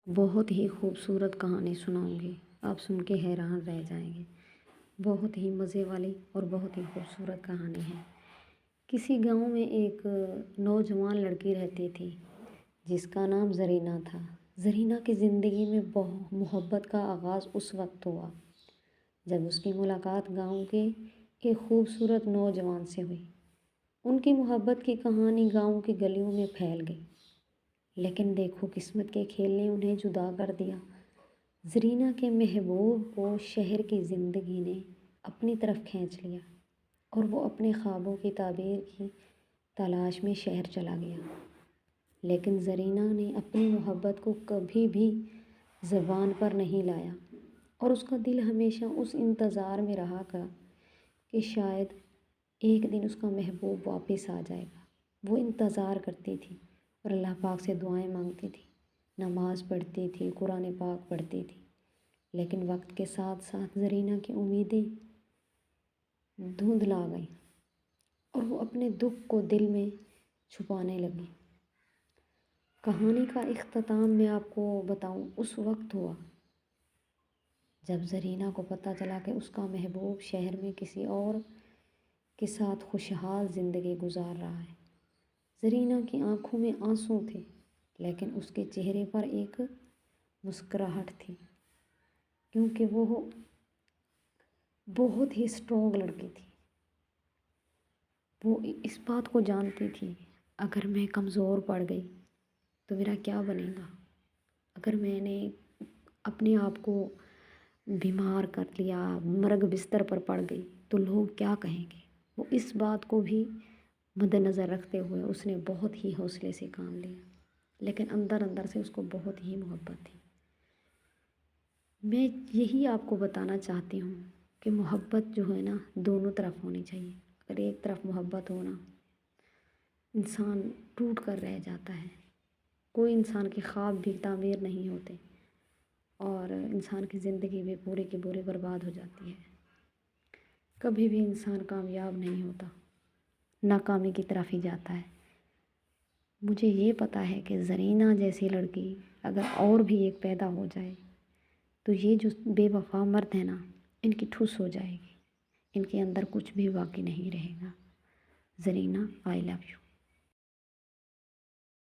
بہت ہی خوبصورت کہانی سناؤں گی، آپ سن کے حیران رہ جائیں گے۔ بہت ہی مزے والی اور بہت ہی خوبصورت کہانی ہے۔ کسی گاؤں میں ایک نوجوان لڑکی رہتی تھی جس کا نام زرینہ تھا۔ زرینہ کی زندگی میں محبت کا آغاز اس وقت ہوا جب اس کی ملاقات گاؤں کے ایک خوبصورت نوجوان سے ہوئی۔ ان کی محبت کی کہانی گاؤں کی گلیوں میں پھیل گئی، لیکن دیکھو قسمت کے کھیل نے انہیں جدا کر دیا۔ زرینہ کے محبوب کو شہر کی زندگی نے اپنی طرف کھینچ لیا اور وہ اپنے خوابوں کی تعبیر کی تلاش میں شہر چلا گیا۔ لیکن زرینہ نے اپنی محبت کو کبھی بھی زبان پر نہیں لایا اور اس کا دل ہمیشہ اس انتظار میں رہا کہ شاید ایک دن اس کا محبوب واپس آ جائے گا۔ وہ انتظار کرتی تھی اور اللہ پاک سے دعائیں مانگتی تھی، نماز پڑھتی تھی، قرآن پاک پڑھتی تھی، لیکن وقت کے ساتھ ساتھ زرینہ کی امیدیں دھندلا گئیں اور وہ اپنے دکھ کو دل میں چھپانے لگی۔ کہانی کا اختتام میں آپ کو بتاؤں اس وقت ہوا جب زرینہ کو پتہ چلا کہ اس کا محبوب شہر میں کسی اور کے ساتھ خوشحال زندگی گزار رہا ہے۔ زرینہ کی آنکھوں میں آنسو تھے، لیکن اس کے چہرے پر ایک مسکراہٹ تھی، کیونکہ وہ بہت ہی اسٹرانگ لڑکی تھی۔ وہ اس بات کو جانتی تھی، اگر میں کمزور پڑ گئی تو میرا کیا بنے گا؟ اگر میں نے اپنے آپ کو بیمار کر لیا، مرگ بستر پر پڑ گئی تو لوگ کیا کہیں گے؟ وہ اس بات کو بھی مد نظر رکھتے ہوئے اس نے بہت ہی حوصلے سے کام لیا، لیکن اندر اندر سے اس کو بہت ہی محبت تھی۔ میں یہی آپ کو بتانا چاہتی ہوں کہ محبت جو ہے نا دونوں طرف ہونی چاہیے۔ اگر ایک طرف محبت ہونا، انسان ٹوٹ کر رہ جاتا ہے۔ کوئی انسان کے خواب بھی تعمیر نہیں ہوتے اور انسان کی زندگی بھی پورے کی پوری برباد ہو جاتی ہے۔ کبھی بھی انسان کامیاب نہیں ہوتا، ناکامی کی طرف ہی جاتا ہے۔ مجھے یہ پتہ ہے کہ زرینہ جیسی لڑکی اگر اور بھی ایک پیدا ہو جائے تو یہ جو بے وفا مرد ہیں نا، ان کی ٹھوس ہو جائے گی، ان کے اندر کچھ بھی باقی نہیں رہے گا۔ زرینہ، آئی لو یو۔